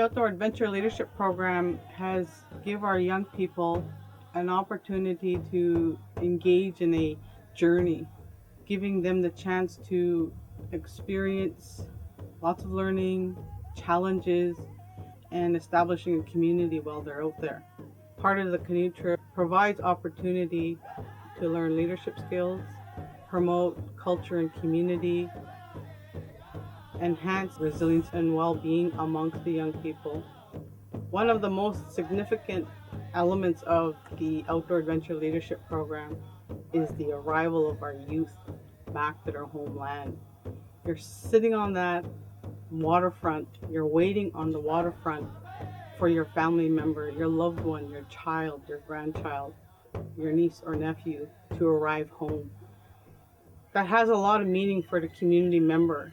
The Outdoor Adventure Leadership Program has give our young people an opportunity to engage in a journey, giving them the chance to experience lots of learning, challenges, and establishing a community while they're out there. Part of the canoe trip provides opportunity to learn leadership skills, promote culture and community, enhance resilience and well-being amongst the young people. One of the most significant elements of the Outdoor Adventure Leadership Program is the arrival of our youth back to their homeland. You're sitting on that waterfront, you're waiting on the waterfront for your family member, your loved one, your child, your grandchild, your niece or nephew to arrive home. That has a lot of meaning for the community member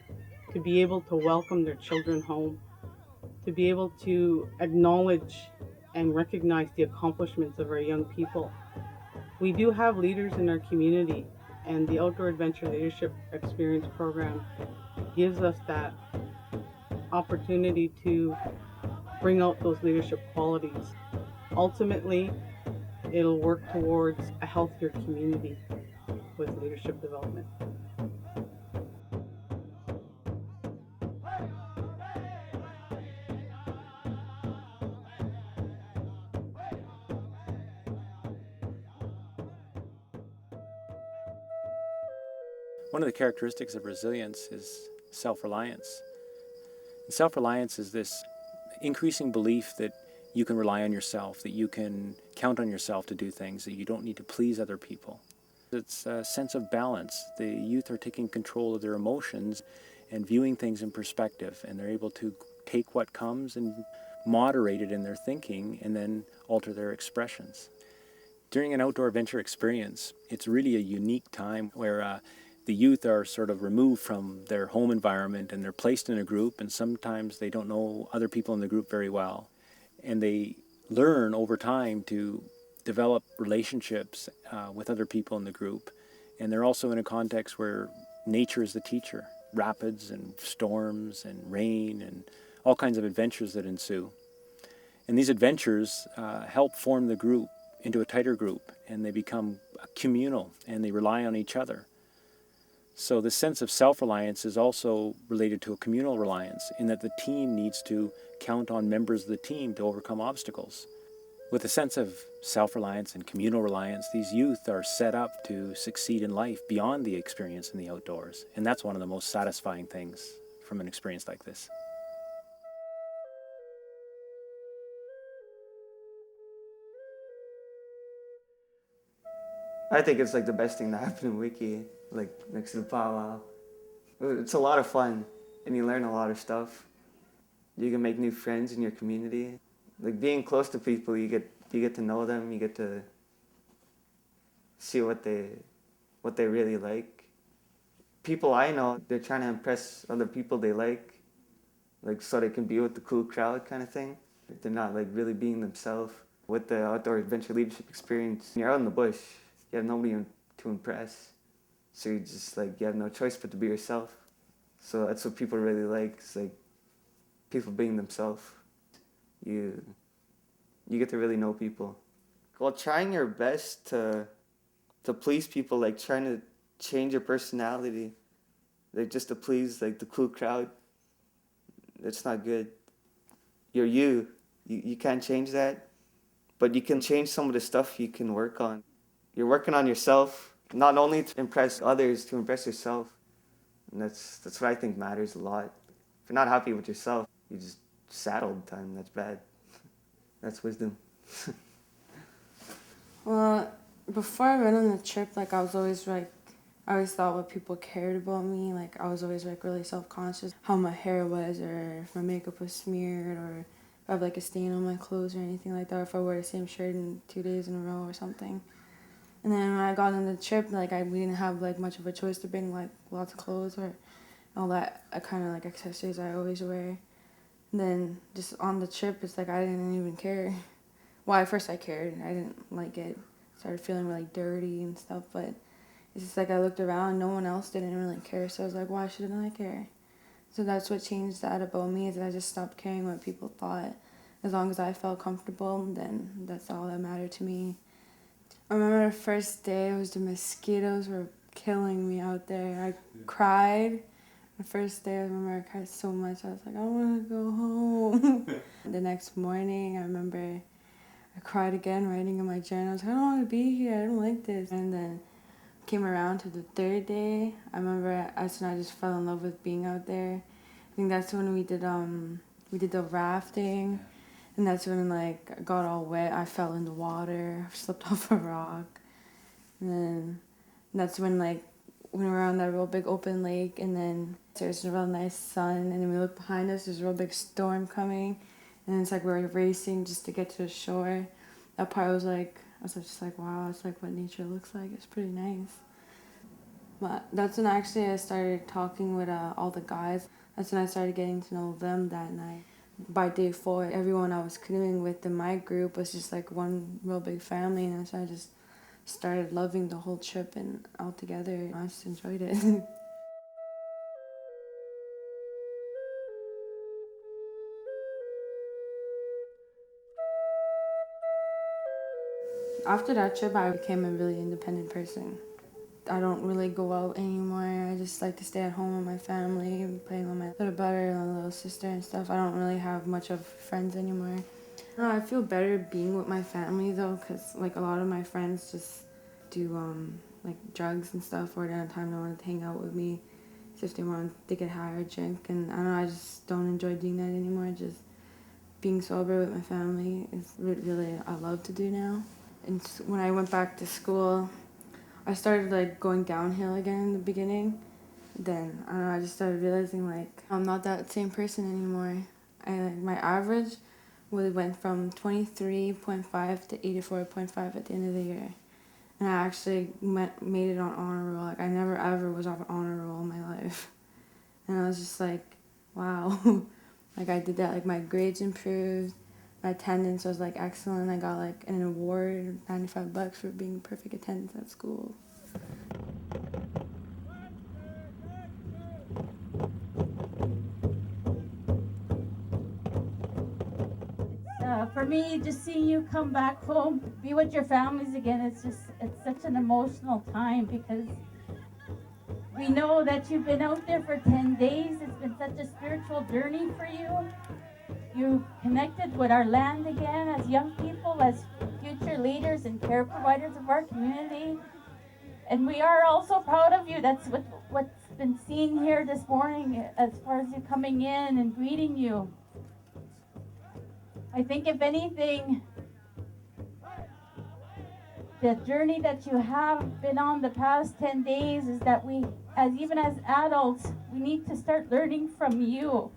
to be able to welcome their children home, to be able to acknowledge and recognize the accomplishments of our young people. We do have leaders in our community, and the Outdoor Adventure Leadership Experience Program gives us that opportunity to bring out those leadership qualities. Ultimately, it'll work towards a healthier community with leadership development. One of the characteristics of resilience is self-reliance. And self-reliance is this increasing belief that you can rely on yourself, that you can count on yourself to do things, that you don't need to please other people. It's a sense of balance. The youth are taking control of their emotions and viewing things in perspective, and they're able to take what comes and moderate it in their thinking and then alter their expressions. During an outdoor adventure experience, it's really a unique time where the youth are sort of removed from their home environment and they're placed in a group, and sometimes they don't know other people in the group very well. And they learn over time to develop relationships with other people in the group. And they're also in a context where nature is the teacher. Rapids and storms and rain and all kinds of adventures that ensue. And these adventures help form the group into a tighter group, and they become communal and they rely on each other. So the sense of self-reliance is also related to a communal reliance, in that the team needs to count on members of the team to overcome obstacles. With a sense of self-reliance and communal reliance, these youth are set up to succeed in life beyond the experience in the outdoors. And that's one of the most satisfying things from an experience like this. I think it's like the best thing that happened in Wiki, like next to the powwow. It's a lot of fun, and you learn a lot of stuff. You can make new friends in your community. Like being close to people, you get to know them. You get to see what they really like. People I know, they're trying to impress other people they like so they can be with the cool crowd kind of thing. They're not like really being themselves. With the outdoor adventure leadership experience, you're out in the bush. You have nobody to impress. So you just like, you have no choice but to be yourself. So that's what people really like. It's like people being themselves. You get to really know people. Well, trying your best to please people, like trying to change your personality, like just to please like the cool crowd, that's not good. You're you. You can't change that, but you can change some of the stuff you can work on. You're working on yourself, not only to impress others, to impress yourself. And that's what I think matters a lot. If you're not happy with yourself, you just sad all the time. That's bad. That's wisdom. Well, before I went on the trip, like I was always like, I always thought what people cared about me. Like I was always like really self-conscious, how my hair was, or if my makeup was smeared, or if I have like a stain on my clothes or anything like that, or if I wear the same shirt in 2 days in a row or something. And then when I got on the trip, like we didn't have like much of a choice to bring like lots of clothes or all that kind of like accessories I always wear. And then just on the trip, it's like I didn't even care. Well, at first I cared. I didn't like it. Started feeling really dirty and stuff, but it's just like I looked around, no one else didn't really care, so I was like, why shouldn't I care? So that's what changed that about me, is that I just stopped caring what people thought. As long as I felt comfortable, then that's all that mattered to me. I remember the first day, it was the mosquitoes were killing me out there. I cried. The first day, I remember I cried so much. I was like, I want to go home. The next morning, I remember I cried again, writing in my journal. I was like, I don't want to be here. I don't like this. And then came around to the third day. I remember that's when I just fell in love with being out there. I think that's when we did the rafting, and that's when like I got all wet. I fell in the water, slipped off a rock, and then that's when like we were on that real big open lake, and then there's a real nice sun, and then we look behind us. There's a real big storm coming, and it's like we were racing just to get to the shore. That part was like, I was just like, wow, it's like what nature looks like. It's pretty nice. But that's when actually I started talking with all the guys. That's when I started getting to know them that night. By day 4, everyone I was canoeing with in my group was just like one real big family, and so I just started loving the whole trip and all together. I just enjoyed it. After that trip, I became a really independent person. I don't really go out anymore. I just like to stay at home with my family and play with my little brother and little sister and stuff. I don't really have much of friends anymore. I feel better being with my family though, because like a lot of my friends just do like drugs and stuff, or at a time they want to hang out with me. So if they want to get high or drink, and I don't know, I just don't enjoy doing that anymore. Just being sober with my family is really I love to do now. And when I went back to school, I started like going downhill again in the beginning. Then I don't know, I just started realizing like I'm not that same person anymore. My average went from 23.5 to 84.5 at the end of the year. And I actually made it on honor roll. Like I never ever was on honor roll in my life. And I was just like, wow. Like I did that, like my grades improved. My attendance was like excellent. I got like an award, $95 for being perfect attendance at school. For me, just seeing you come back home, be with your families again, it's such an emotional time, because we know that you've been out there for 10 days. It's been such a spiritual journey for you. You connected with our land again as young people, as future leaders and care providers of our community. And we are also proud of you. That's what's been seen here this morning as far as you coming in and greeting you. I think if anything, the journey that you have been on the past 10 days is that we, even as adults, we need to start learning from you.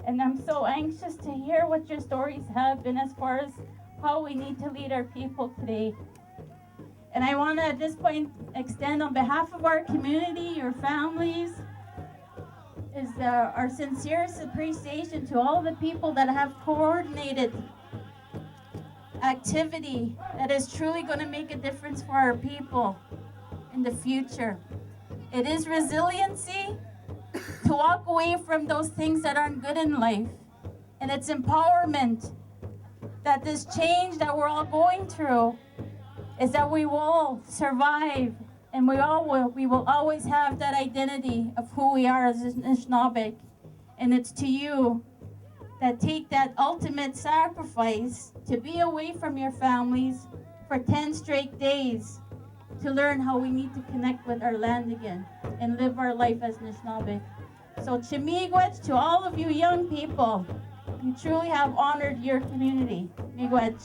And I'm so anxious to hear what your stories have been as far as how we need to lead our people today. And I want to at this point extend on behalf of our community, your families, is our sincerest appreciation to all the people that have coordinated activity that is truly going to make a difference for our people in the future. It is resiliency to walk away from those things that aren't good in life. And it's empowerment that this change that we're all going through is that we will survive, and we will always have that identity of who we are as Anishinaabe. And it's to you that take that ultimate sacrifice to be away from your families for 10 straight days to learn how we need to connect with our land again and live our life as Anishinaabe. So Chimigwech, to all of you young people, you truly have honored your community. Miigwech.